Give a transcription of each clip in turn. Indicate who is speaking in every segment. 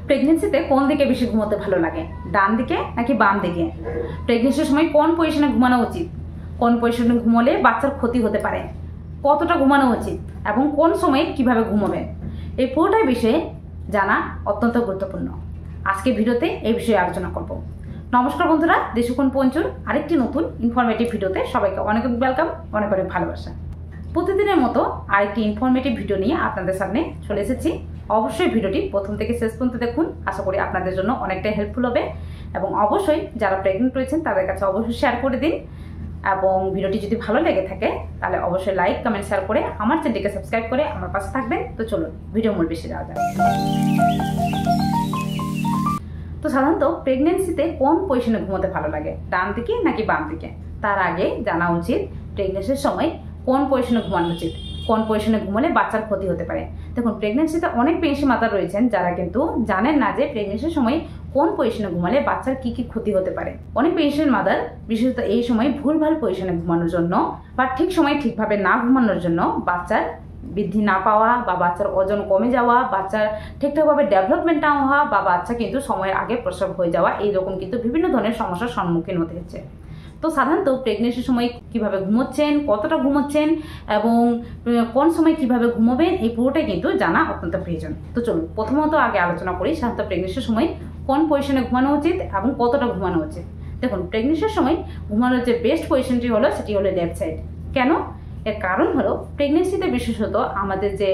Speaker 1: প্রেগনেন্সিতে কোন দিকে বেশি ঘুমোতে ভালো লাগে, ডান দিকে নাকি বাম দিকে? প্রেগনেন্সির সময় কোন পজিশনে ঘুমানো উচিত, কোন পজিশনে ঘুমোলে বাচ্চার ক্ষতি হতে পারে, কতটা ঘুমানো উচিত এবং কোন সময়ে কিভাবে ঘুমাবেন, এই পুরোটাই বিষয়ে জানা অত্যন্ত গুরুত্বপূর্ণ। আজকে ভিডিওতে এই বিষয়ে আলোচনা করব। নমস্কার বন্ধুরা, দেশকোণ পঞ্চুর আরেকটি নতুন ইনফরমেটিভ ভিডিওতে সবাইকে অনেক ওয়েলকাম, অনেক অনেক ভালোবাসা। প্রতিদিনের মতো আরেকটি ইনফরমেটিভ ভিডিও নিয়ে আপনাদের সামনে চলে এসেছি। অবশ্যই ভিডিওটি প্রথম থেকে শেষ পর্যন্ত দেখুন, আশা করি আপনাদের জন্য অনেকটাই হেল্পফুল হবে। এবং অবশ্যই যারা প্রেগনেন্ট রয়েছেন তাদের কাছে অবশ্যই শেয়ার করে দিন। এবং ভিডিওটি যদি ভালো লেগে থাকে তাহলে অবশ্যই লাইক, কমেন্ট, শেয়ার করে আমার চ্যানেলটিকে সাবস্ক্রাইব করে আমার পাশে থাকবেন। তো চলুন ভিডিও মূল বেশি যাওয়া যাক। তো সাধারণত প্রেগনেন্সিতে কোন পজিশনে ঘুমোতে ভালো লাগে, ডান দিকে নাকি বাম দিকে? তার আগে জানা উচিত প্রেগনেন্সির সময় কোন পজিশনে ঘুমানো উচিত, কোন পজিশনে ঘুমালে বাচ্চার ক্ষতি হতে পারে। দেখুন, প্রেগনেন্সিতে অনেক প্রেগনেন্সি মাতা রয়েছেন যারা কিন্তু জানেন না যে প্রেগনেন্সির সময় কোন পজিশনে ঘুমালে বাচ্চার কি কি ক্ষতি হতে পারে। অনেক প্রেগনেন্সি মাদার বিশেষত এই সময় ভুলভাল পজিশনে ঘুমানোর জন্য বা ঠিক সময় ঠিকভাবে না ঘুমানোর জন্য বাচ্চার বৃদ্ধি না পাওয়া বা বাচ্চার ওজন কমে যাওয়া, বাচ্চার ঠিকঠাকভাবে ডেভেলপমেন্ট না হওয়া বা বাচ্চা কিন্তু সময়ের আগে প্রসব হয়ে যাওয়া, এইরকম কিন্তু বিভিন্ন ধরনের সমস্যার সম্মুখীন হতে হচ্ছে। তো সাধারণত প্রেগনেন্সির সময় কিভাবে ঘুমোচ্ছেন, কতটা ঘুমোচ্ছেন এবং কোন সময় কিভাবে ঘুমোবেন, এই পুরোটাই কিন্তু জানা অত্যন্ত প্রয়োজন। তো চলুন প্রথমত আগে আলোচনা করি সাধারণত প্রেগনেন্সির সময় কোন পজিশনে ঘুমানো উচিত এবং কতটা ঘুমানো উচিত। দেখুন, প্রেগনেন্সির সময় ঘুমানোর যে বেস্ট পজিশনটি হলো সেটি হলো লেফট সাইড। কেন? এর কারণ হলো প্রেগনেন্সিতে বিশেষত আমাদের যে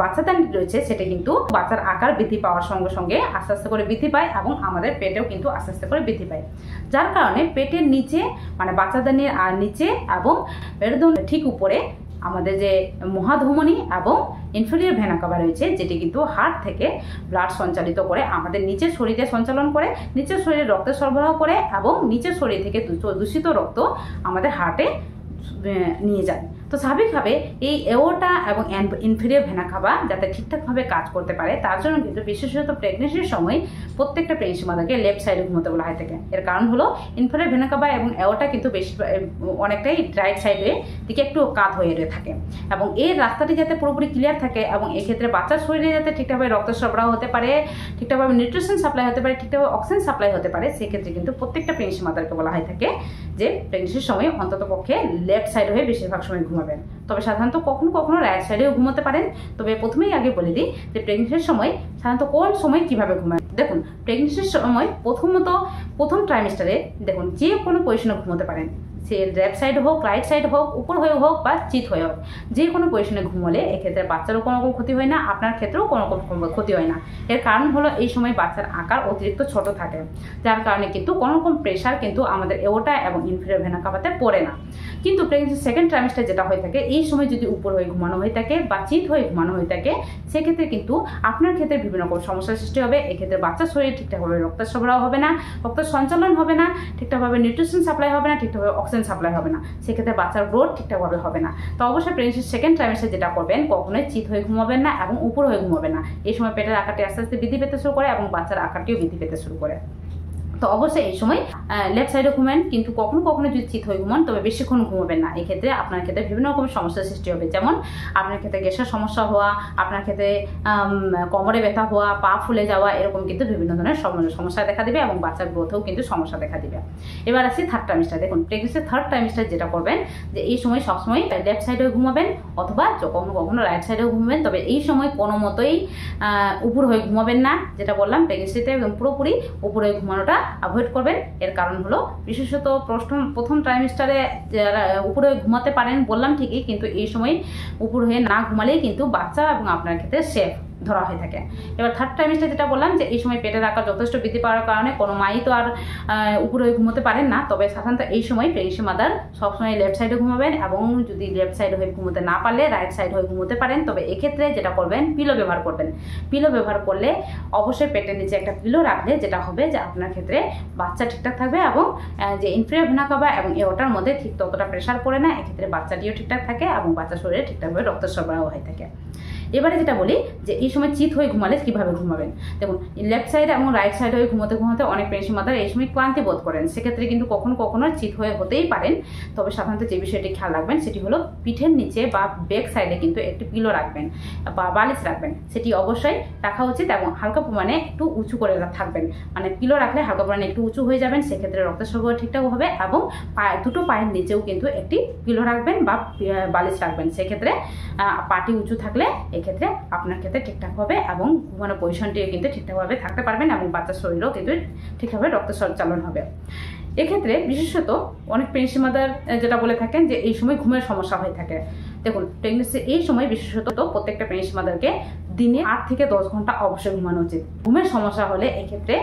Speaker 1: বাচ্চাদানি রয়েছে সেটা কিন্তু বাচ্চার আকার বৃদ্ধি পাওয়ার সঙ্গে সঙ্গে আস্তে আস্তে করে বৃদ্ধি পায় এবং আমাদের পেটেও কিন্তু আস্তে আস্তে করে বৃদ্ধি পায়। যার কারণে পেটের নিচে মানে বাচ্চাদানির আর নিচে এবং মেরুদণ্ডের ঠিক উপরে আমাদের যে মহাধমনী এবং ইনফেরিয়র ভেনা কাভা রয়েছে, যেটি কিন্তু হার্ট থেকে ব্লাড সঞ্চালিত করে আমাদের নিচের শরীরে সঞ্চালন করে, নিচের শরীরে রক্তের সরবরাহ করে এবং নিচের শরীর থেকে দূষিত রক্ত আমাদের হার্টে নিয়ে যায়। তো স্বাভাবিকভাবে এই এওটা এবং ইনফেরিয়র ভেনা কাভা যাতে ঠিকঠাকভাবে কাজ করতে পারে তার জন্য কিন্তু বিশেষত প্রেগনেন্সির সময় প্রত্যেকটা প্রেগনেন্সি মাদারকে লেফট সাইডে ঘুমোতে বলা হয় থাকে। এর কারণ হলো ইনফেরিয়র ভেনা কাভা এবং এওটা কিন্তু বেশি অনেকটাই রাইট সাইডে দিকে একটু কাত হয়ে থাকে এবং এই রাস্তাটি যাতে পুরোপুরি ক্লিয়ার থাকে এবং এক্ষেত্রে বাচ্চার শরীরে যাতে ঠিকঠাকভাবে রক্ত সরবরাহ হতে পারে, ঠিকঠাকভাবে নিউট্রিশন সাপ্লাই হতে পারে, ঠিকঠাকভাবে অক্সিজেন সাপ্লাই হতে পারে, সেক্ষেত্রে কিন্তু প্রত্যেকটা প্রেগনেন্সি মাদারকে বলা হয় থাকে যে প্রেগনেন্সির সময় অন্তত পক্ষে লেফট সাইড হয়ে বেশিরভাগ সময় ঘুমাবেন। তবে সাধারণত কখনো কখনো রাইট সাইডেও ঘুমোতে পারেন। তবে প্রথমেই আগে বলে দিই যে প্রেগনেন্সির সময় সাধারণত কোন সময় কিভাবে ঘুমায়। দেখুন, প্রেগনেন্সির সময় প্রথম ট্রাইমেস্টারে দেখুন যে কোনো পজিশনে ঘুমোতে পারেন, সে লেফট সাইড হোক, রাইট সাইড হোক, উপর হয়ে হোক বা চিত হয়ে হোক, যে কোনো পজিশনে ঘুমোলে এক্ষেত্রে বাচ্চারও কোনো রকম ক্ষতি হয় না, আপনার ক্ষেত্রেও কোনো রকম ক্ষতি হয় না। এর কারণ হলো এই সময় বাচ্চার আকার অতিরিক্ত ছোট থাকে, যার কারণে কিন্তু কোনো রকম প্রেশার কিন্তু আমাদের এওটা এবং ইনফেরিয়র ভেনা কাভাতে পড়ে না। কিন্তু প্রেগনেন্সির সেকেন্ড ট্রাইমেস্টার যেটা হয়ে থাকে, এই সময় যদি উপর হয়ে ঘুমানো হয়ে থাকে বা চিত হয়ে ঘুমানো হয়ে থাকে, সেক্ষেত্রে কিন্তু আপনার ক্ষেত্রে বিভিন্ন রকম সমস্যার সৃষ্টি হবে। এক্ষেত্রে বাচ্চার শরীরে ঠিকঠাকভাবে রক্তের সরবরাহ হবে না, রক্তের সঞ্চালন হবে না, ঠিকঠাকভাবে নিউট্রিশন সাপ্লাই হবে না, ঠিকঠাকভাবে অক্সিজেন সাপ্লাই হবে না, সেক্ষেত্রে বাচ্চার গ্রোথ ঠিকঠাকভাবে হবে না। তো অবশ্যই প্রেগনেন্সির সেকেন্ড ট্রাইমেস্টার যেটা করবেন, কখনোই চিত হয়ে ঘুমাবেন না এবং উপর হয়ে ঘুমাবেন না। এই সময় পেটের আকারটি আস্তে আস্তে বৃদ্ধি পেতে শুরু করে এবং বাচ্চার আকারটিও বৃদ্ধি পেতে শুরু করে। তো অবশ্যই এই সময় লেফট সাইডে ঘুমেন, কিন্তু কখনো কখনো যদি চিত হয়ে ঘুমান তবে বেশিক্ষণ ঘুমাবেন না। এক্ষেত্রে আপনার ক্ষেত্রে বিভিন্ন রকমের সমস্যার সৃষ্টি হবে, যেমন আপনার ক্ষেত্রে গ্যাসের সমস্যা হওয়া, আপনার ক্ষেত্রে কোমরে ব্যথা হওয়া, পা ফুলে যাওয়া, এরকম কিন্তু বিভিন্ন ধরনের সমস্যা দেখা দিবে এবং বাচ্চার গ্রোথেও কিন্তু সমস্যা দেখা দিবে। এবার আসি থার্ড ট্রাইমেস্টার। দেখুন, প্রেগনেন্সির থার্ড ট্রাইমেস্টার যেটা করবেন যে এই সময় সবসময় লেফট সাইডে ঘুমাবেন অথবা কখনো কখনো রাইট সাইডেও ঘুমাবেন। তবে এই সময় কোনো মতোই উপর হয়ে ঘুমাবেন না। যেটা বললাম, প্রেগনেন্সিতে একদম পুরোপুরি উপর হয়ে ঘুমানোটা অ্যাভয়েড করবেন। এর কারণ হলো বিশেষত প্রথম ট্রাইমেস্টারে যারা উপরে ঘুমাতে পারেন বললাম ঠিকই, কিন্তু এই সময় উপর হয়ে না ঘুমালেই কিন্তু বাচ্চা এবং আপনার ক্ষেত্রে সেফ ধরা হয়ে থাকে। এবার থার্ড ট্রাইমেস্টার যেটা বললাম যে এই সময় পেটের আকার যথেষ্ট বৃদ্ধি পাওয়ার কারণে কোনো মাই তো আর উপরে ঘুমোতে পারেন না। তবে সাধারণত এই সময় প্রেগনেন্সি মাদার সবসময় লেফট সাইডে ঘুমাবেন এবং যদি লেফট সাইড হয়ে ঘুমোতে না পারলে রাইট সাইড হয়ে ঘুমোতে পারেন। তবে এক্ষেত্রে যেটা করবেন, পিলো ব্যবহার করবেন। পিলো ব্যবহার করলে অবশ্যই পেটের নিচে একটা পিলো রাখলে যেটা হবে যে আপনার ক্ষেত্রে বাচ্চা ঠিকঠাক থাকবে এবং যে ইনফেরিয়র ভেনা কাভা এবং এওটার মধ্যে ঠিক ততটা প্রেশার পড়ে না। এক্ষেত্রে বাচ্চাটিও ঠিকঠাক থাকে এবং বাচ্চার শরীরে ঠিকঠাকভাবে রক্ত সরবরাহ হয়ে থাকে। এবারে যেটা বলি যে এই সময় চিত হয়ে ঘুমালে কিভাবে ঘুমাবেন। দেখুন, লেফট সাইড এবং রাইট সাইড হয়ে ঘুমোতে ঘুমোতে অনেক প্রেগনেন্সি মাদার এই সময় ক্লান্তি বোধ করেন। সেক্ষেত্রে কিন্তু কখনো কখনো চিত হয়ে হতেই পারেন। তবে সাধারণত যে বিষয়টি খেয়াল রাখবেন সেটি হলো পিঠের নিচে বা ব্যাক সাইডে কিন্তু একটি পিলো রাখবেন বা বালিশ রাখবেন, সেটি অবশ্যই রাখা উচিত এবং হালকা পরিমাণে একটু উঁচু করে থাকবেন। মানে পিলো রাখলে হালকা পরিমাণে একটু উঁচু হয়ে যাবেন, সেক্ষেত্রে রক্ত সরবরাহ ঠিকঠাক হবে। এবং দুটো পায়ের নিচেও কিন্তু একটি পিলো রাখবেন বা বালিশ রাখবেন, সেক্ষেত্রে পাটি উঁচু থাকলে এক্ষেত্রে আপনার ক্ষেত্রে ঠিকঠাক হবে এবং ঘুমানো পজিশনটিও কিন্তু ঠিকঠাকভাবে থাকতে পারবেন এবং বাচ্চার শরীরেও কিন্তু ঠিকভাবে রক্ত সঞ্চালন হবে। এক্ষেত্রে বিশেষত অনেক প্রেগনেন্সি মাদার যেটা বলে থাকেন যে এই সময় ঘুমের সমস্যা হয়ে থাকে। দেখুন, প্রেগনেন্সি এই সময় বিশেষত প্রত্যেকটা প্রেগনেন্সি মাদারকে দিনে 8 থেকে 10 ঘন্টা অবশ্যই ঘুমানো উচিত। ঘুমের সমস্যা হলে এক্ষেত্রে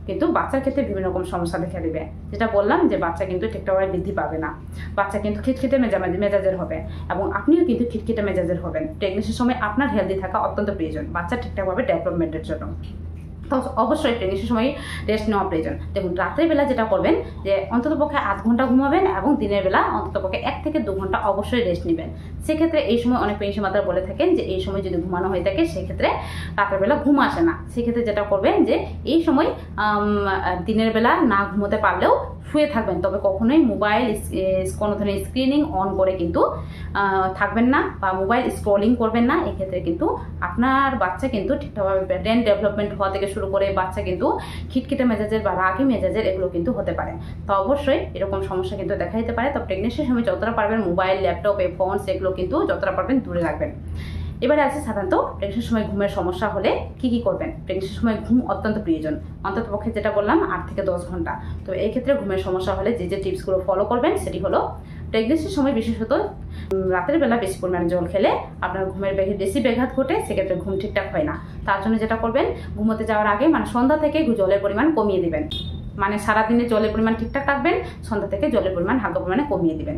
Speaker 1: কিন্তু বাচ্চার ক্ষেত্রে বিভিন্ন রকম সমস্যা দেখা দেবে। যেটা বললাম যে বাচ্চা কিন্তু ঠিকঠাকভাবে বৃদ্ধি পাবে না, বাচ্চা কিন্তু খিটখিটে মেজাজের হবে এবং আপনিও কিন্তু খিটখিটে মেজাজের হবেন। প্রেগনেন্সির সময় আপনার হেলদি থাকা অত্যন্ত প্রয়োজন বাচ্চা ঠিকঠাকভাবে ডেভেলপমেন্টের জন্য। তো অবশ্যই প্রেগনেন্সির সময় রেস্ট নেওয়া প্রয়োজন। দেখুন, রাতের বেলা যেটা করবেন যে অন্ততপক্ষে 8 ঘন্টা ঘুমাবেন এবং দিনের বেলা অন্ততপক্ষে 1 থেকে 2 ঘন্টা অবশ্যই রেস্ট নেবেন। সেক্ষেত্রে এই সময় অনেক প্রেগনেন্সি মাদার বলে থাকেন যে এই সময় যদি ঘুমানো হয়ে থাকে সেক্ষেত্রে রাতের বেলা ঘুম আসে না। সেক্ষেত্রে যেটা করবেন যে এই সময় দিনের বেলা না ঘুমোতে পারলেও শুয়ে থাকবেন, তবে কখনোই মোবাইল কোনো ধরনের স্ক্রিনিং অন করে কিন্তু থাকবেন না বা মোবাইল স্ক্রলিং করবেন না। এক্ষেত্রে কিন্তু আপনার বাচ্চা কিন্তু ঠিকঠাকভাবে ব্রেন ডেভেলপমেন্ট হওয়া থেকে শুরু করে বাচ্চা কিন্তু খিটখিটে মেজাজের বা রাগী মেজাজের এগুলো কিন্তু হতে পারে। তো অবশ্যই এরকম সমস্যা কিন্তু দেখা দিতে পারে। তো প্রেগনেন্সির সময় যতটা পারবেন মোবাইল, ল্যাপটপ, ফোনস এগুলো কিন্তু যতটা পারবেন দূরে রাখবেন। এবারে আছে সাধারণত প্রেগনেন্সির সময় ঘুমের সমস্যা হলে কি করবেন। প্রেগনেন্সির সময় ঘুম অত্যন্ত প্রয়োজন, অন্ততপক্ষে যেটা বললাম 8 থেকে 10 ঘন্টা। তো এই ক্ষেত্রে ঘুমের সমস্যা হলে যে টিপসগুলো ফলো করবেন সেটি হলো প্রেগনেন্সির সময় বিশেষত রাতের বেলা বেশি পরিমাণে জল খেলে আপনার ঘুমের বেশি ব্যাঘাত ঘটে, সেক্ষেত্রে ঘুম ঠিকঠাক হয় না। তার জন্য যেটা করবেন, ঘুমোতে যাওয়ার আগে মানে সন্ধ্যা থেকে জলের পরিমাণ কমিয়ে দিবেন। মানে সারাদিনে জলের পরিমাণ ঠিকঠাক রাখবেন, সন্ধ্যা থেকে জলের পরিমাণ হালকা পরিমাণে কমিয়ে দিবেন।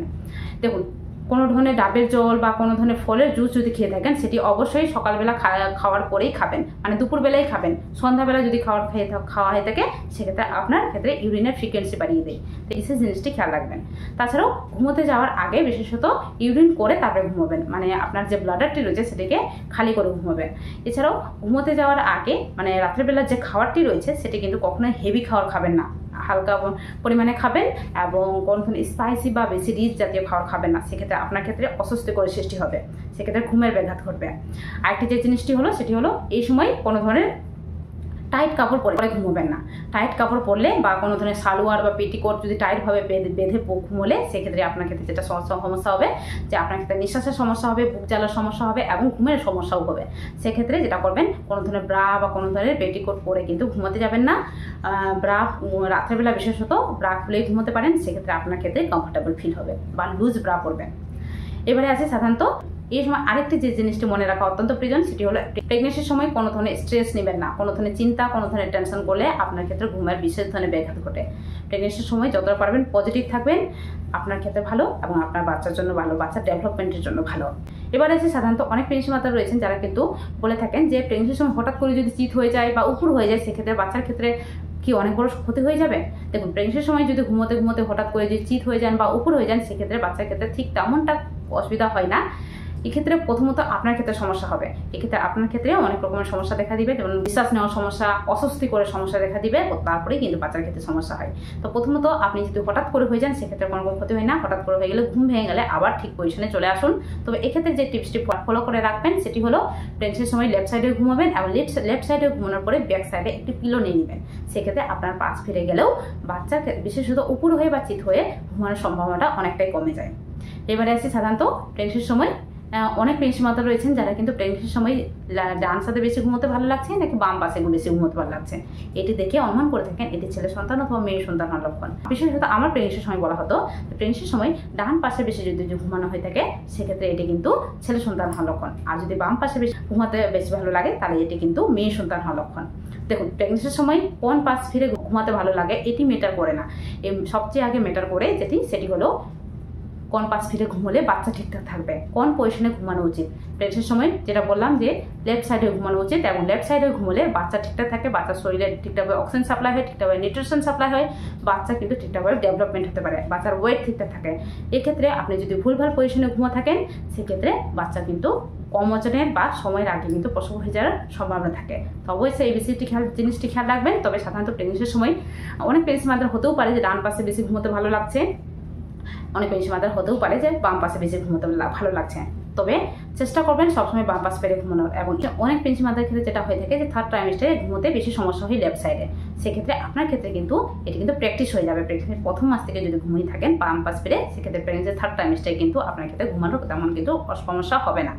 Speaker 1: দেখুন, কোনো ধরনের ডাবের জল বা কোনো ধরনের ফলের জুস যদি খেয়ে থাকেন সেটি অবশ্যই সকালবেলা খাওয়ার পরেই খাবেন, মানে দুপুরবেলায় খাবেন। সন্ধ্যাবেলা যদি খাওয়া হয়ে থাকে সেক্ষেত্রে আপনার ক্ষেত্রে ইউরিনের ফ্রিকোয়েন্সি বাড়িয়ে দেয়। তো এই জিনিসটি খেয়াল রাখবেন। তাছাড়াও ঘুমোতে যাওয়ার আগে বিশেষত ইউরিন করে তারপরে ঘুমাবেন, মানে আপনার যে ব্লাডারটি রয়েছে সেটিকে খালি করে ঘুমাবেন। এছাড়াও ঘুমোতে যাওয়ার আগে মানে রাত্রেবেলা যে খাবারটি রয়েছে সেটি কিন্তু কখনোই হেভি খাবার খাবেন না, হালকা পরিমাণে খাবেন এবং কোনো ধরনের স্পাইসি বা বেশি রিচ জাতীয় খাবার খাবেন না। সেক্ষেত্রে আপনার ক্ষেত্রে অস্বস্তিকর সৃষ্টি হবে, সেক্ষেত্রে ঘুমের ব্যাঘাত ঘটবে। আরেকটি যে জিনিসটি হলো সেটি হলো এই সময় কোনো ধরনের টাইট কাপড় পরে ঘুমোবেন না। টাইট কাপড় পরলে বা কোনো ধরনের সালোয়ার বা পেটিকোট যদি টাইটভাবে বেঁধে ঘুমোলে সেক্ষেত্রে আপনার ক্ষেত্রে যেটা সমস্যা হবে যে আপনার ক্ষেত্রে নিঃশ্বাসের সমস্যা হবে, বুক জ্বালার সমস্যা হবে এবং ঘুমের সমস্যাও হবে। সেক্ষেত্রে যেটা করবেন, কোনো ধরনের ব্রা বা কোনো ধরনের পেটিকোট পরে কিন্তু ঘুমোতে যাবেন না। ব্রা রাত্রেবেলা বিশেষত ব্রা খুলেই ঘুমোতে পারেন, সেক্ষেত্রে আপনার ক্ষেত্রে কমফোর্টেবল ফিল হবে বা লুজ ব্রা পরবেন। এবারে আছে সাধারণত এই সময় আরেকটি যে জিনিসটি মনে রাখা অত্যন্ত প্রয়োজন সেটি হলো প্রেগনেন্সির সময় কোনো ধরনের স্ট্রেস নেবেন না, কোনো ধরনের চিন্তা, কোনো ধরনের টেনশন করলে আপনার ক্ষেত্রে ঘুমের বিশেষ ধরনের ব্যাঘাত ঘটে। প্রেগনেন্সির সময় যতটা পারবেন পজিটিভ থাকবেন, আপনার ক্ষেত্রে ভালো এবং আপনার বাচ্চার জন্য ভালো, বাচ্চার ডেভেলপমেন্টের জন্য ভালো। এবারে আছে সাধারণত অনেক প্রেগনেন্সি মাতা রয়েছেন যারা কিন্তু বলে থাকেন যে প্রেগনেন্সির সময় হঠাৎ করে যদি চিত হয়ে যায় বা উপর হয়ে যায় সেক্ষেত্রে বাচ্চার ক্ষেত্রে কি অনেক বড় ক্ষতি হয়ে যাবে। দেখুন, প্রেগনেন্সির সময় যদি ঘুমোতে হঠাৎ করে যদি চিত হয়ে যান বা উপর হয়ে যান সেক্ষেত্রে বাচ্চার ক্ষেত্রে ঠিক তেমনটা অসুবিধা হয় না। এক্ষেত্রে প্রথমত আপনার ক্ষেত্রে সমস্যা হবে, এক্ষেত্রে আপনার ক্ষেত্রে অনেক রকমের সমস্যা দেখা দিবে, যেমন নিঃশ্বাস নেওয়ার সমস্যা, অস্বস্তি করে সমস্যা দেখা দিবে, তারপরেই কিন্তু বাচ্চার ক্ষেত্রে সমস্যা হয়। তো প্রথমত আপনি যদি হঠাৎ করে হয়ে যান সেক্ষেত্রে কোনো ক্ষতি হয় না। হঠাৎ করে হয়ে গেলে ঘুম ভেঙে গেলে আবার ঠিক পজিশনে চলে আসুন। তবে এক্ষেত্রে যে টিপসটি ফলো করে রাখবেন সেটি হলো প্রেগনেন্সির সময় লেফট সাইডে ঘুমাবেন এবং লেফট সাইডে ঘুমানোর পরে ব্যাক সাইডে একটি পিলো নিয়ে নেবেন। সেক্ষেত্রে আপনার পাশ ফিরে গেলেও বাচ্চা বিশেষত উপর হয়ে বা চিত হয়ে ঘুমানোর সম্ভাবনাটা অনেকটাই কমে যায়। এবারে আসি সাধারণত প্রেগনেন্সির সময় অনেক প্রেগনেন্সি মাতা রয়েছেন যারা কিন্তু প্রেগনেন্সির সময় ডান সাথে বেশি ঘুমোতে ভালো লাগছে নাকি বাম পাশে বেশি ঘুমোতে ভালো লাগছে, এটি দেখে অনুমান করে থাকেন এটি ছেলে সন্তান অথবা মেয়ে সন্তান হওয়ার লক্ষণ। বিশেষত আমার প্রেগনেন্সির সময় বলা হতো প্রেগনেন্সির সময় ডান পাশে বেশি যদি ঘুমানো হয়ে থাকে সেক্ষেত্রে এটি কিন্তু ছেলে সন্তান হওয়ার লক্ষণ, আর যদি বাম পাশে বেশি ঘুমাতে বেশি ভালো লাগে তাহলে এটি কিন্তু মেয়ে সন্তান হওয়ার লক্ষণ। দেখুন, প্রেগনেন্সির সময় কোন পাশ ফিরে ঘুমাতে ভালো লাগে এটি ম্যাটার করে না, সবচেয়ে আগে ম্যাটার করে সেটি হলো কোন পাশ ফিরে ঘুমোলে বাচ্চা ঠিকঠাক থাকবে, কোন পজিশনে ঘুমানো উচিত। প্রেগনেন্সির সময় যেটা বললাম যে লেফট সাইডে ঘুমানো উচিত, এবং লেফট সাইডে ঘুমোলে বাচ্চা ঠিকঠাক থাকে, বাচ্চার শরীরে ঠিকঠাকভাবে অক্সিজেন সাপ্লাই হয়, ঠিকঠাকভাবে নিউট্রিশন সাপ্লাই হয়, বাচ্চা কিন্তু ঠিকঠাকভাবে ডেভেলপমেন্ট হতে পারে, বাচ্চার ওয়েট ঠিকঠাক থাকে। এক্ষেত্রে আপনি যদি ভুলভাল পজিশনে ঘুমো থাকেন, সেক্ষেত্রে বাচ্চা কিন্তু কম ওজনের বা সময়ের আগে কিন্তু প্রসব হয়ে যাওয়ার সম্ভাবনা থাকে। তো অবশ্যই এই জিনিসটি খেয়াল রাখবেন। তবে সাধারণত প্রেগনেন্সির সময় অনেক প্রেগনেন্সি মাদার হতেও পারে যে ডান পাশে বেশি ঘুমোতে ভালো লাগছে, অনেক প্রেগনেন্সি মাদার হতেও পারে যে বাম পাশে বেশি ঘুমোতে ভালো লাগছে। তবে চেষ্টা করবেন সবসময় বাম পাশ পেরে ঘুমানোর। এবং অনেক প্রেগনেন্সি মাদার ক্ষেত্রে যেটা হয়ে থাকে যে থার্ড ট্রাইমেস্টারে ঘুমোতে বেশি সমস্যা হয় লেফট সাইডে। সেক্ষেত্রে আপনার ক্ষেত্রে কিন্তু এটি কিন্তু প্র্যাকটিস হয়ে যাবে। প্রেগনেন্সির প্রথম মাস থেকে যদি ঘুমিয়ে থাকেন বাম পাশ পেরে, সেক্ষেত্রে প্রেগনেন্সির থার্ড ট্রাইমেস্টারে কিন্তু আপনার ক্ষেত্রে ঘুমানোর তেমন কিন্তু সমস্যা হবে না।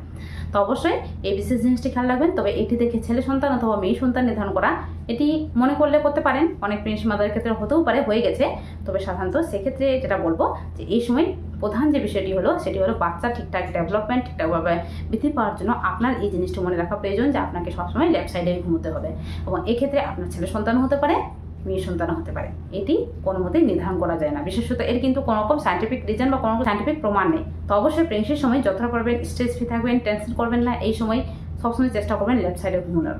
Speaker 1: তো অবশ্যই এই বিশেষ জিনিসটি খেয়াল রাখবেন। তবে এটি দেখে ছেলে সন্তান অথবা মেয়ে সন্তান নির্ধারণ করা, এটি মনে করলে করতে পারেন, অনেক প্রেগনেন্সি মাদারের ক্ষেত্রে হতেও পারে হয়ে গেছে। তবে সাধারণত সেক্ষেত্রে যেটা বলবো যে এই সময় প্রধান যে বিষয়টি হলো সেটি হলো বাচ্চা ঠিকঠাক ডেভেলপমেন্ট ঠিকঠাকভাবে বৃদ্ধি পাওয়ার জন্য আপনার এই জিনিসটি মনে রাখা প্রয়োজন যে আপনাকে সবসময় লেফট সাইডে ঘুমোতে হবে। এবং এক্ষেত্রে আপনার ছেলে সন্তান হতে পারে, মেয়ে সন্তানও হতে পারে, এটি কোনো মতেই নির্ধারণ করা যায় না। বিশেষত এর কিন্তু কোনো রকম সায়েন্টিফিক রিজন বা কোনো সায়েন্টিফিক প্রমাণ নেই। তো অবশ্যই প্রেগনেন্সির সময় যতটা পারবেন স্ট্রেস ফ্রি থাকবেন, টেনশন করবেন না। এই সময় সবসময় চেষ্টা করবেন লেফট সাইডে ঘুমানোর।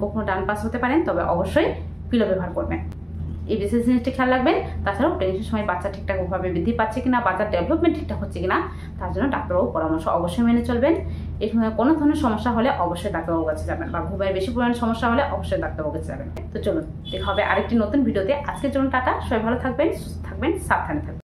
Speaker 1: কখনো ডান পাশ হতে পারেন, তবে অবশ্যই পিলো ব্যবহার করবেন। এই বিশেষ জিনিসটি খেয়াল রাখবেন। তাছাড়াও প্রেগনেন্সির সময় বাচ্চা ঠিকঠাকভাবে বৃদ্ধি পাচ্ছে কিনা, বাচ্চার ডেভেলপমেন্ট ঠিকঠাক হচ্ছে কিনা, তার জন্য ডাক্তারবাবু পরামর্শ অবশ্যই মেনে চলবেন। এই সময় কোনো ধরনের সমস্যা হলে অবশ্যই ডাক্তারবাবুর কাছে যাবেন, বা ঘুমের বেশি পরিমাণে সমস্যা হলে অবশ্যই ডাক্তারবাবুর কাছে যাবেন। তো চলুন দেখা হবে আরেকটি নতুন ভিডিওতে। আজকের জন্য টাটা, সবাই ভালো থাকবেন, সুস্থ থাকবেন, সাবধানে থাকবেন।